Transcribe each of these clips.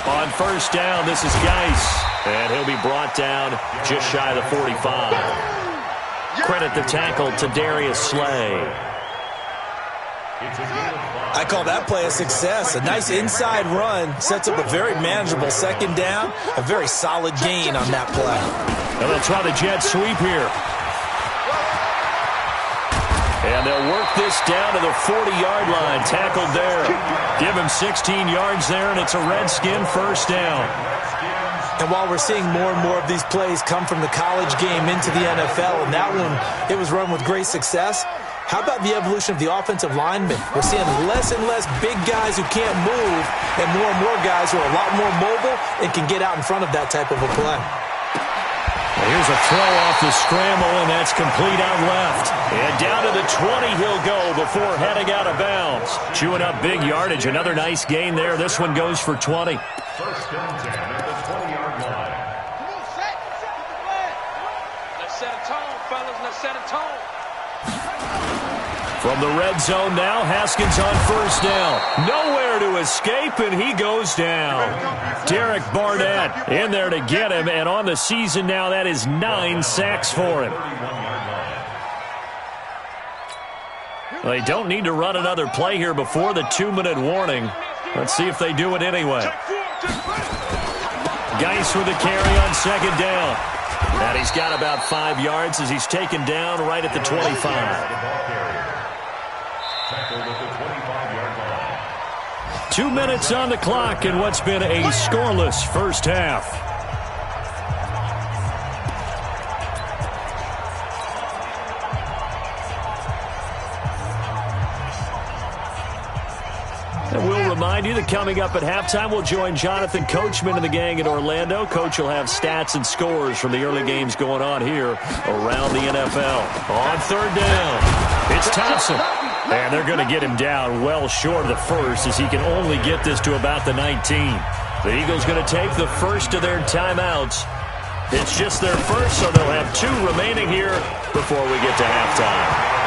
On first down, this is Geis. And he'll be brought down just shy of the 45. Credit the tackle to Darius Slay. I call that play a success. A nice inside run sets up a very manageable second down. A very solid gain on that play. And they'll try the jet sweep here. And they'll work this down to the 40-yard line. Tackled there. Give him 16 yards there, and it's a Redskin first down. And while we're seeing more and more of these plays come from the college game into the NFL, and that one, it was run with great success, how about the evolution of the offensive linemen? We're seeing less and less big guys who can't move and more guys who are a lot more mobile and can get out in front of that type of a play. Here's a throw off the scramble, and that's complete out left. And down to the 20 he'll go before heading out of bounds. Chewing up big yardage. Another nice gain there. This one goes for 20. First and 10 at the 20-yard line. Let's set a tone, fellas. Let's set a tone. From the red zone now, Haskins on first down. Nowhere to escape, and he goes down. Derek Barnett in there to get him, and on the season now, that is 9 sacks for him. Well, they don't need to run another play here before the 2-minute warning. Let's see if they do it anyway. Geis with a carry on second down. And he's got about 5 yards as he's taken down right at the 25. 2 minutes on the clock in what's been a scoreless first half. And we'll remind you that coming up at halftime, we'll join Jonathan Coachman and the gang in Orlando. Coach will have stats and scores from the early games going on here around the NFL. On third down, it's Thompson. And they're going to get him down well short of the first as he can only get this to about the 19. The Eagles going to take the first of their timeouts. It's just their first, so they'll have 2 remaining here before we get to halftime.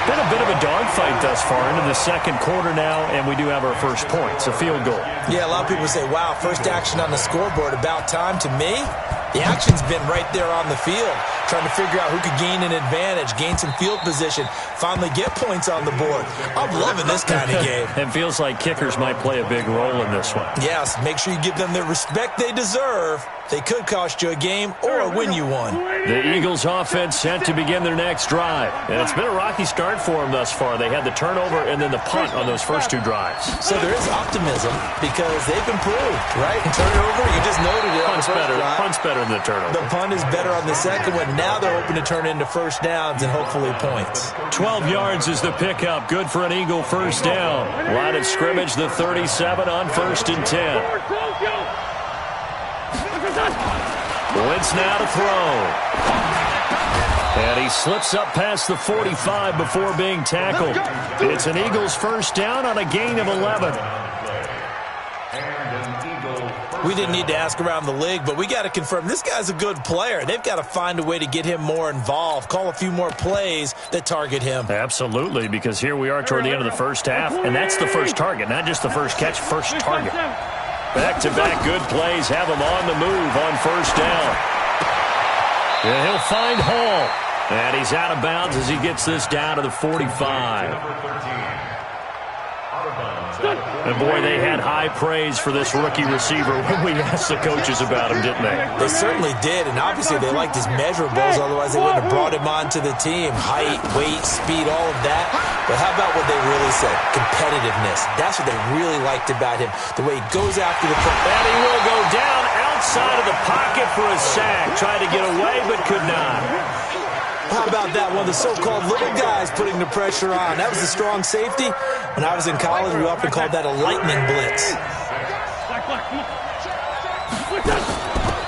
Been a bit of a dogfight thus far into the second quarter now, and we do have our first points, a field goal. Yeah, a lot of people say, wow, first action on the scoreboard, about time. To me, the action's been right there on the field, trying to figure out who could gain an advantage, gain some field position, finally get points on the board. I'm loving this kind of game. It feels like kickers might play a big role in this one. Yes, make sure you give them the respect they deserve. They could cost you a game or win you one. The Eagles offense set to begin their next drive. And it's been a rocky start for them thus far. They had the turnover and then the punt on those first 2 drives. So there is optimism because they've improved, right? Turnover, you just noted it. Punt's better than the turnover. The punt is better on the second one. Now they're hoping to turn into first downs and hopefully points. 12 yards is the pickup. Good for an Eagle first down. Line of scrimmage, the 37 on first and 10. Wentz now to throw. And he slips up past the 45 before being tackled. It's an Eagles first down on a gain of 11. We didn't need to ask around the league, but we got to confirm this guy's a good player. They've got to find a way to get him more involved, call a few more plays that target him. Absolutely, because here we are toward the end of the first half, and that's the first target, not just the first catch, first target. Back-to-back good plays have him on the move on first down. And he'll find Hall. And he's out of bounds as he gets this down to the 45. And, boy, they had high praise for this rookie receiver when we asked the coaches about him, didn't they? They certainly did, and obviously they liked his measurables, otherwise they wouldn't have brought him onto the team. Height, weight, speed, all of that. But how about what they really said? Competitiveness. That's what they really liked about him, the way he goes after the football. And he will go down outside of the pocket for a sack. Tried to get away, but could not. How about that? One of the so-called little guys putting the pressure on. That was a strong safety. When I was in college, we often called that a lightning blitz.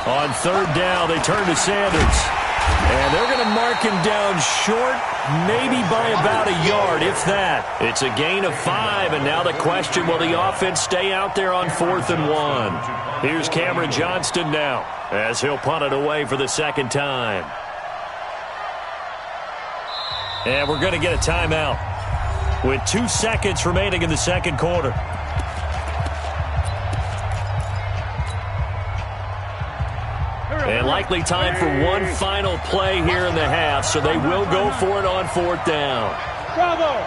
On third down, they turn to Sanders. And they're going to mark him down short, maybe by about a yard, if that. It's a gain of 5, and now the question, will the offense stay out there on 4th and 1? Here's Cameron Johnston now, as he'll punt it away for the second time. And we're going to get a timeout with 2 seconds remaining in the second quarter. And likely time for one final play here in the half, so they will go for it on 4th down. Bravo.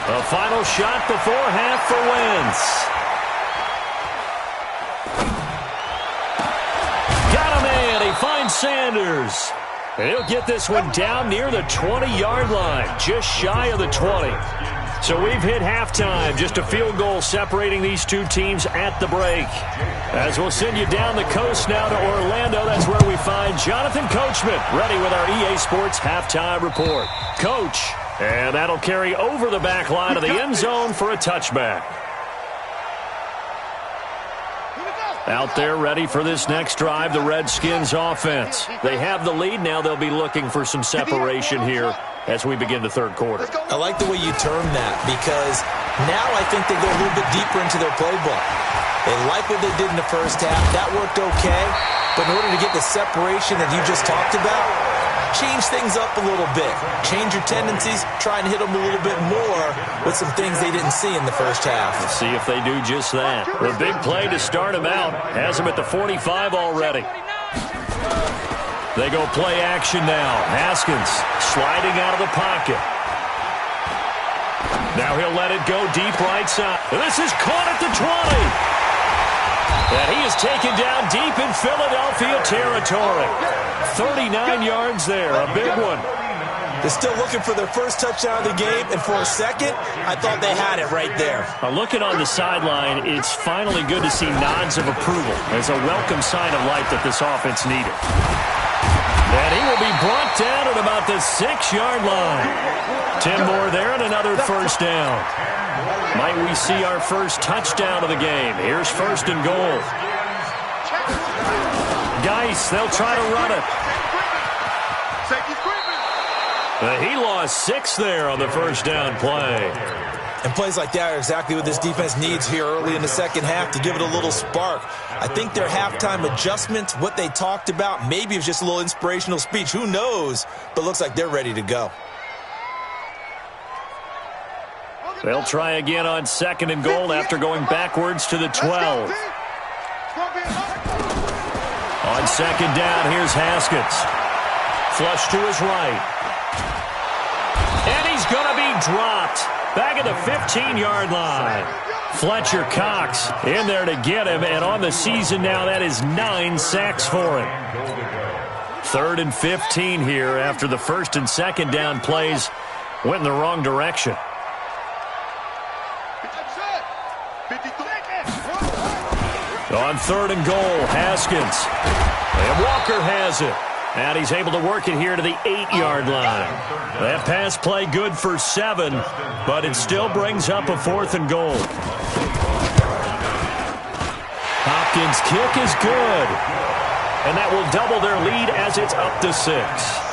A final shot before half for Wentz. Got him in. He finds Sanders. And he'll get this one down near the 20-yard line, just shy of the 20. So we've hit halftime, just a field goal separating these two teams at the break. As we'll send you down the coast now to Orlando, that's where we find Jonathan Coachman, ready with our EA Sports halftime report. Coach, and that'll carry over the back line of the end zone for a touchback. Out there ready for this next drive, the Redskins offense. They have the lead. Now they'll be looking for some separation here as we begin the third quarter. I like the way you term that, because now I think they go a little bit deeper into their playbook. They like what they did in the first half. That worked okay. But in order to get the separation that you just talked about, change things up a little bit. Change your tendencies. Try and hit them a little bit more with some things they didn't see in the first half. Let's see if they do just that. The big play to start him out has him at the 45 already. They go play action now. Haskins sliding out of the pocket. Now he'll let it go deep right side. This is caught at the 20. And he is taken down deep in Philadelphia territory. 39 yards there, a big one. They're still looking for their first touchdown of the game, and for a second, I thought they had it right there. Looking on the sideline, it's finally good to see nods of approval. It's a welcome sign of life that this offense needed. And he will be brought down at about the 6-yard line. 10 more there and another first down. Might we see our first touchdown of the game? Here's 1st and goal. Geis, they'll try to run it. He lost 6 there on the first down play. And plays like that are exactly what this defense needs here early in the second half to give it a little spark. I think their halftime adjustments, what they talked about, maybe it was just a little inspirational speech. Who knows? But looks like they're ready to go. They'll try again on 2nd and goal after going backwards to the 12. On 2nd down, here's Haskins. Flush to his right. And he's going to be dropped. Back at the 15-yard line. Fletcher Cox in there to get him. And on the season now, that is 9 sacks for him. 3rd and 15 here after the 1st and 2nd down plays went in the wrong direction. On 3rd and goal, Haskins. And Walker has it. And he's able to work it here to the 8-yard line. That pass play good for 7, but it still brings up a 4th and goal. Hopkins' kick is good. And that will double their lead as it's up to 6.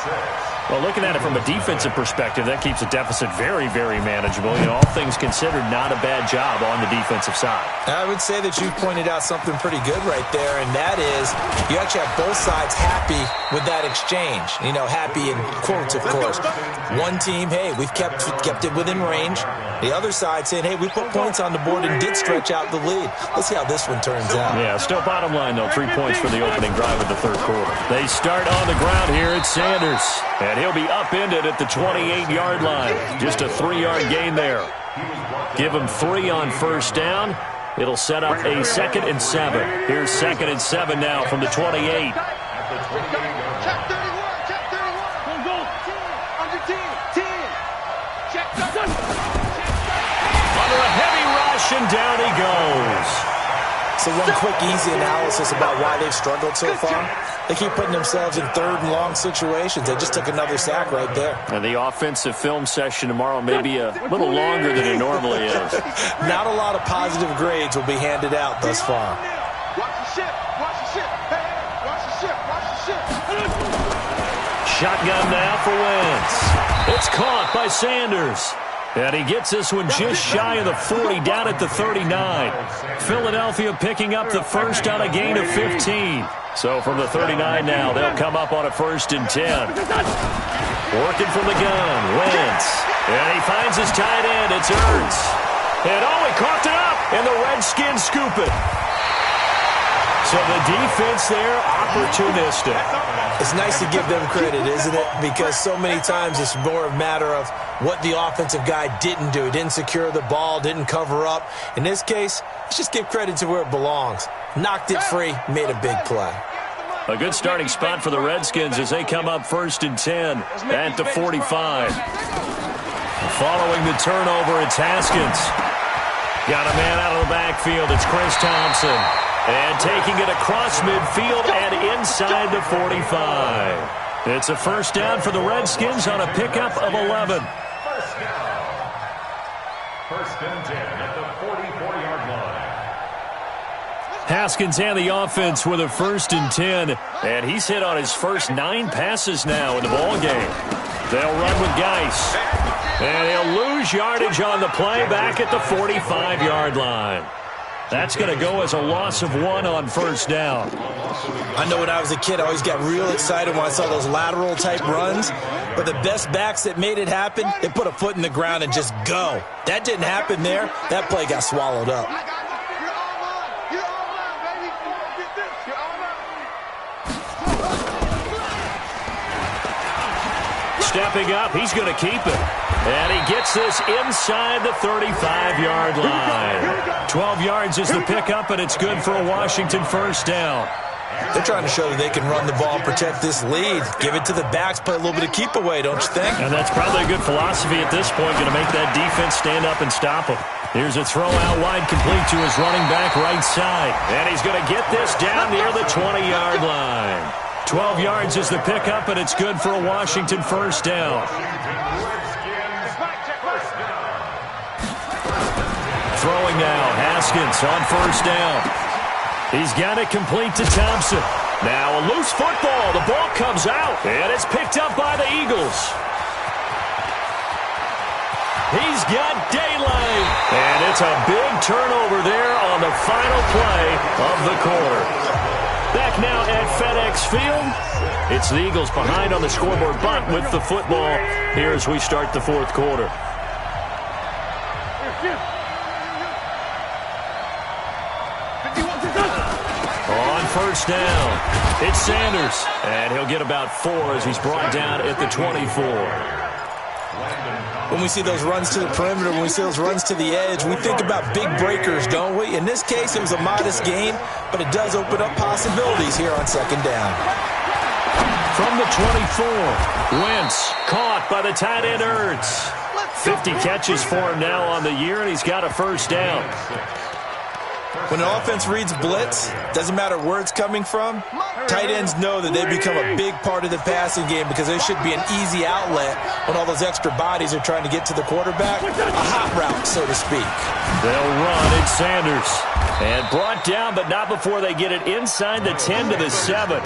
Well, looking at it from a defensive perspective, that keeps the deficit very, very manageable. You know, all things considered, not a bad job on the defensive side. I would say that you pointed out something pretty good right there, and that is you actually have both sides happy with that exchange. You know, happy in quotes, of course. One team, hey, we've kept it within range. The other side saying, hey, we put points on the board and did stretch out the lead. Let's see how this one turns out. Yeah, still bottom line, though, 3 points for the opening drive of the 3rd quarter. They start on the ground here at Sanders. And he'll be upended at the 28-yard line. Just a 3-yard gain there. Give him 3 on 1st down. It'll set up a 2nd and 7. Here's 2nd and 7 now from the 28. Under a heavy rush, and down he goes. So one quick, easy analysis about why they've struggled so far. They keep putting themselves in 3rd and long situations. They just took another sack right there. And the offensive film session tomorrow may be a little longer than it normally is. Not a lot of positive grades will be handed out thus far. Watch the ship. Watch the ship. Hey, watch the ship. Watch the ship. Shotgun now for Wentz. It's caught by Sanders. And he gets this one just shy of the 40, down at the 39. Philadelphia picking up the first on a gain of 15. So from the 39 now, they'll come up on a 1st and 10. Working from the gun, Wentz. And he finds his tight end, it's Ertz. And he coughed it up, and the Redskins scoop it. So the defense there, opportunistic. It's nice to give them credit, isn't it? Because so many times it's more a matter of what the offensive guy didn't do. He didn't secure the ball, didn't cover up. In this case, let's just give credit to where it belongs. Knocked it free, made a big play. A good starting spot for the Redskins as they come up 1st and 10 at the 45. Following the turnover, it's Haskins. Got a man out of the backfield. It's Chris Thompson. And taking it across midfield and inside the 45. It's a first down for the Redskins on a pickup of 11. First down. 1st and 10 at the 44-yard line. Haskins and the offense with a 1st and 10. And he's hit on his first 9 passes now in the ball game. They'll run with Geis. And he'll lose yardage on the play back at the 45-yard line. That's going to go as a loss of 1 on 1st down. I know when I was a kid, I always got real excited when I saw those lateral-type runs. But the best backs that made it happen, they put a foot in the ground and just go. That didn't happen there. That play got swallowed up. Stepping up, he's going to keep it. And he gets this inside the 35-yard line. 12 yards is the pickup, and it's good for a Washington first down. They're trying to show that they can run the ball, protect this lead. Give it to the backs, play a little bit of keep away, don't you think? And that's probably a good philosophy at this point, going to make that defense stand up and stop them. Here's a throw out wide, complete to his running back right side. And he's going to get this down near the 20-yard line. 12 yards is the pickup, and it's good for a Washington first down. Throwing now, Haskins on first down. He's got it complete to Thompson. Now a loose football. The ball comes out, and it's picked up by the Eagles. He's got daylight, and it's a big turnover there on the final play of the quarter. Back now at FedEx Field. It's the Eagles behind on the scoreboard, but with the football here as we start the 4th quarter. On first down, it's Sanders, and he'll get about 4 as he's brought down at the 24. When we see those runs to the perimeter, when we see those runs to the edge, we think about big breakers, don't we? In this case, it was a modest gain, but it does open up possibilities here on 2nd down. From the 24, Wentz caught by the tight end Ertz. 50 catches for him now on the year, and he's got a first down. When an offense reads blitz, doesn't matter where it's coming from, tight ends know that they become a big part of the passing game because there should be an easy outlet when all those extra bodies are trying to get to the quarterback. A hot route, so to speak. They'll run. It's Sanders. And brought down, but not before they get it inside the 10 to the 7.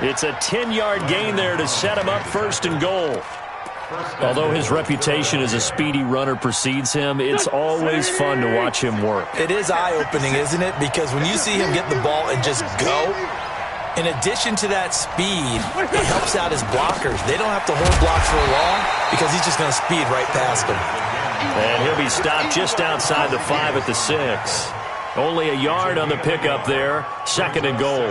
It's a 10-yard gain there to set him up 1st and goal. Although his reputation as a speedy runner precedes him, it's always fun to watch him work. It is eye-opening, isn't it? Because when you see him get the ball and just go, in addition to that speed, it helps out his blockers. They don't have to hold blocks for long because he's just going to speed right past them. And he'll be stopped just outside the 5 at the 6. Only a yard on the pickup there. 2nd and goal.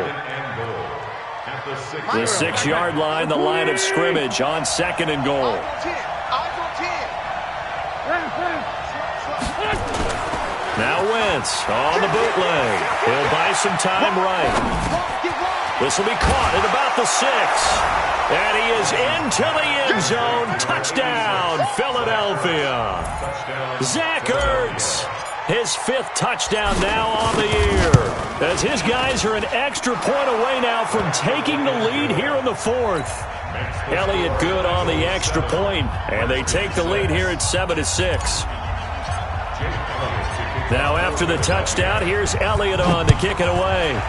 The 6-yard line, the line of scrimmage on 2nd and goal. Now Wentz on the bootleg. He'll buy some time right. This will be caught at about the 6. And he is into the end zone. Touchdown, Philadelphia. Zach Ertz. His 5th touchdown now on the year. As his guys are an extra point away now from taking the lead here in the 4th. Elliott good on the extra point, and they take the lead here at 7-6. Now after the touchdown, here's Elliott on to kick it away.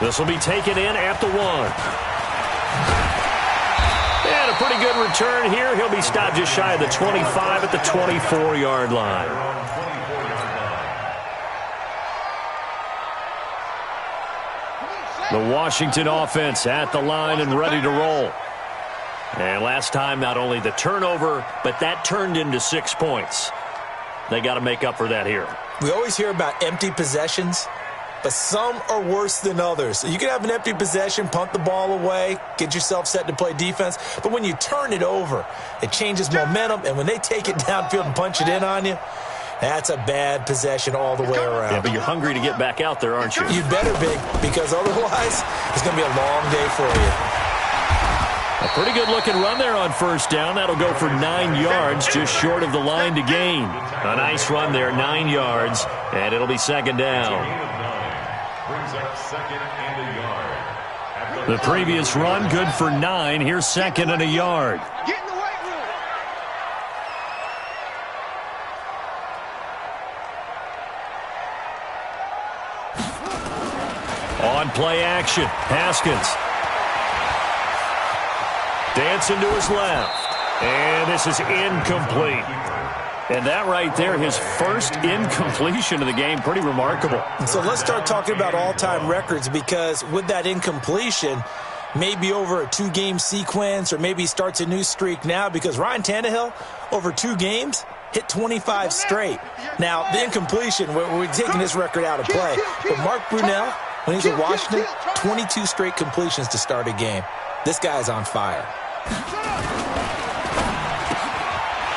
This will be taken in at the 1. And a pretty good return here. He'll be stopped just shy of the 25 at the 24-yard line. The Washington offense at the line and ready to roll. And last time, not only the turnover, but that turned into 6 points. They got to make up for that here. We always hear about empty possessions, but some are worse than others. You can have an empty possession, punt the ball away, get yourself set to play defense, but when you turn it over, it changes momentum, and when they take it downfield and punch it in on you, that's a bad possession all the way around. Yeah, but you're hungry to get back out there, aren't you? You better be, because otherwise it's going to be a long day for you. A pretty good-looking run there on first down. That'll go for 9 yards, just short of the line to gain. A nice run there, 9 yards, and it'll be second down. The previous run, good for 9. Here's second and a yard. Get in the weight room. On play action, Haskins. Dancing to his left. And this is incomplete. And that right there, his first incompletion of the game, pretty remarkable. So let's start talking about all-time records, because with that incompletion, maybe over a 2-game sequence, or maybe he starts a new streak now, because Ryan Tannehill, over 2 games, hit 25 straight. Now, the incompletion, we're taking this record out of play. But Mark Brunell, when he was with Washington, 22 straight completions to start a game. This guy's on fire.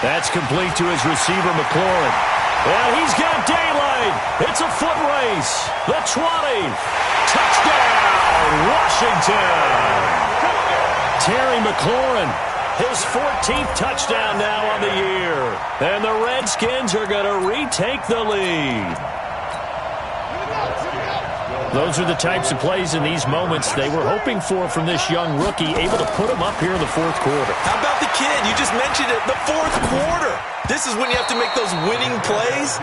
That's complete to his receiver, McLaurin. Well, he's got daylight. It's a foot race. The 20. Touchdown, Washington. Terry McLaurin, his 14th touchdown now on the year. And the Redskins are going to retake the lead. Those are the types of plays in these moments they were hoping for from this young rookie, able to put him up here in the fourth quarter. How about the kid? You just mentioned it, the fourth quarter. This is when you have to make those winning plays.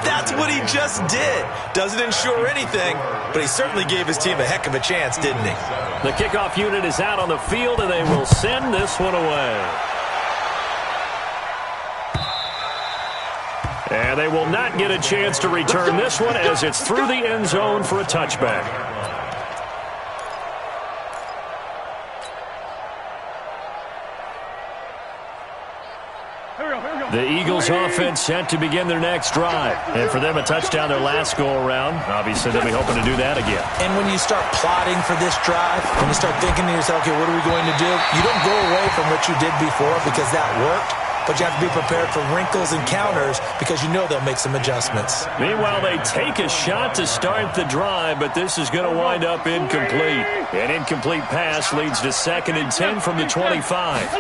That's what he just did. Doesn't ensure anything, but he certainly gave his team a heck of a chance, didn't he? The kickoff unit is out on the field, and they will send this one away. And they will not get a chance to return this one, as it's through the end zone for a touchback. The Eagles offense set to begin their next drive. And for them, a touchdown their last go-around. Obviously, they'll be hoping to do that again. And when you start plotting for this drive, when you start thinking to yourself, okay, what are we going to do? You don't go away from what you did before, because that worked. But you have to be prepared for wrinkles and counters, because you know they'll make some adjustments. Meanwhile, they take a shot to start the drive, but this is going to wind up incomplete. An incomplete pass leads to 2nd and 10 from the 25.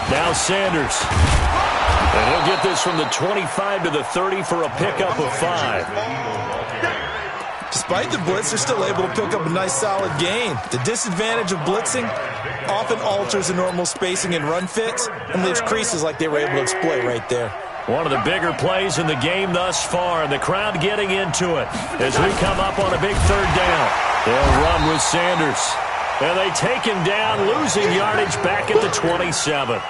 Now Sanders. And he'll get this from the 25 to the 30 for a pickup of 5. Despite the blitz, they're still able to pick up a nice solid gain. The disadvantage of blitzing often alters the normal spacing and run fits and leaves creases like they were able to exploit right there. One of the bigger plays in the game thus far, and the crowd getting into it as we come up on a big 3rd down. They'll run with Sanders. And they take him down, losing yardage back at the 27.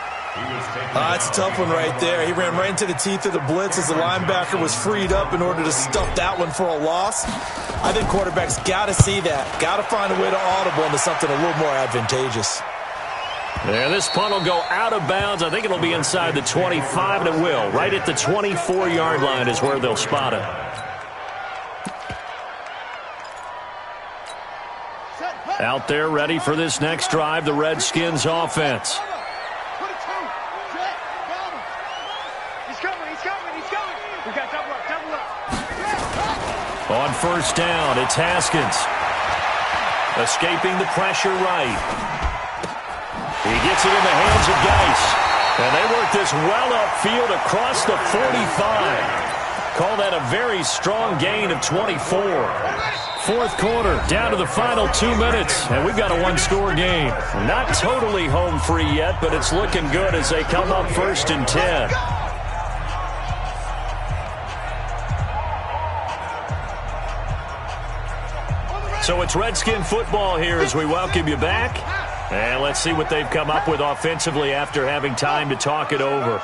That's a tough one right there. He ran right into the teeth of the blitz as the linebacker was freed up in order to stuff that one for a loss. I think quarterbacks got to see that. Got to find a way to audible into something a little more advantageous. Yeah, this punt will go out of bounds. I think it'll be inside the 25, and it will. Right at the 24-yard line is where they'll spot it. Out there ready for this next drive, the Redskins offense. On first down, it's Haskins. Escaping the pressure right. He gets it in the hands of Geis. And they work this well upfield across the 45. Call that a very strong gain of 24. Fourth quarter, down to the final 2 minutes, and we've got a one-score game. Not totally home free yet, but it's looking good as they come up 1st and 10. So it's Redskin football here as we welcome you back. And let's see what they've come up with offensively after having time to talk it over.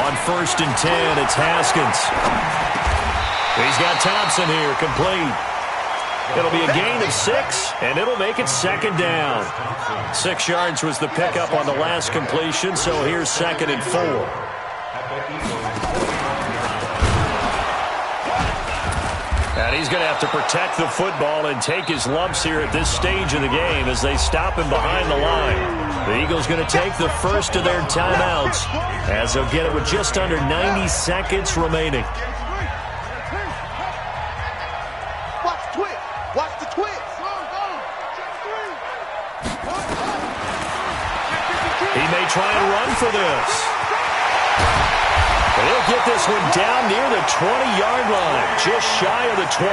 On 1st and 10, it's Haskins. He's got Thompson here, complete. It'll be a gain of 6, and it'll make it second down. 6 yards was the pickup on the last completion, so here's 2nd and 4. And he's going to have to protect the football and take his lumps here at this stage of the game as they stop him behind the line. The Eagles going to take the first of their timeouts as they'll get it with just under 90 seconds remaining. Watch the twist. Watch the twist. He may try and run for this. But he'll get this one down near the 20-yard line, just shy of the 20.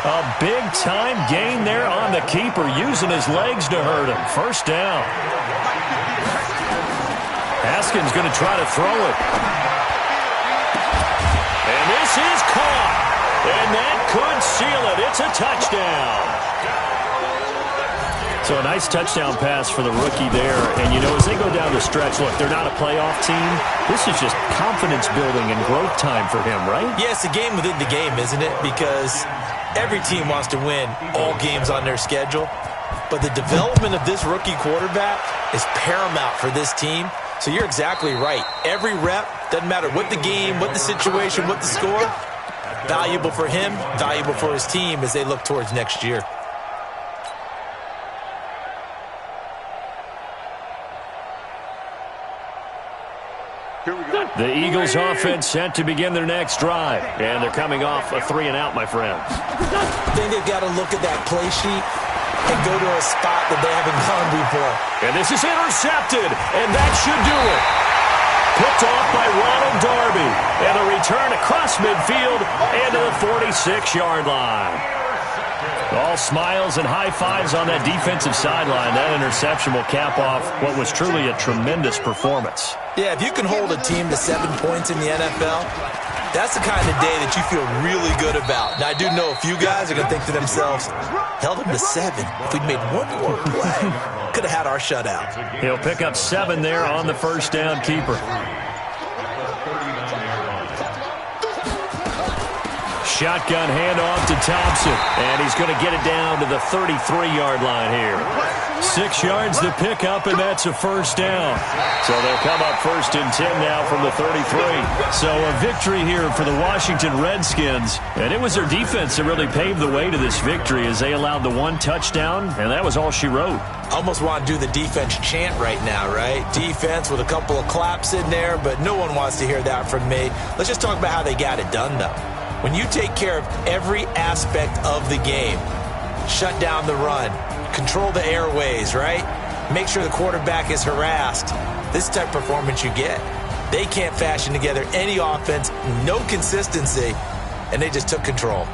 A big-time gain there on the keeper, using his legs to hurt him. First down. Haskins going to try to throw it. And this is caught. And that could seal it. It's a touchdown. So a nice touchdown pass for the rookie there. And, you know, as they go down the stretch, look, they're not a playoff team. This is just confidence building and growth time for him, right? Yeah, it's a game within the game, isn't it? Because every team wants to win all games on their schedule. But the development of this rookie quarterback is paramount for this team. So you're exactly right. Every rep, doesn't matter what the game, what the situation, what the score, valuable for him, valuable for his team as they look towards next year. The Eagles offense set to begin their next drive. And they're coming off a 3-and-out, my friends. I think they've got to look at that play sheet and go to a spot that they haven't gone before. And this is intercepted, and that should do it. Picked off by Ronald Darby. And a return across midfield and to the 46-yard line. All smiles and high fives on that defensive sideline. That interception will cap off what was truly a tremendous performance. Yeah, if you can hold a team to 7 points in the NFL, that's the kind of day that you feel really good about. Now, I do know a few guys are going to think to themselves, held them to 7. If we'd made one more play, could have had our shutout. He'll pick up 7 there on the first down keeper. Shotgun handoff to Thompson, and he's going to get it down to the 33-yard line here. 6 yards to pick up, and that's a first down. So they'll come up 1st and 10 now from the 33. So a victory here for the Washington Redskins, and it was their defense that really paved the way to this victory as they allowed the 1 touchdown, and that was all she wrote. Almost want to do the defense chant right now, right? Defense with a couple of claps in there, but no one wants to hear that from me. Let's just talk about how they got it done, though. When you take care of every aspect of the game, shut down the run, control the airways, right? Make sure the quarterback is harassed. This type of performance you get. They can't fashion together any offense, no consistency, and they just took control.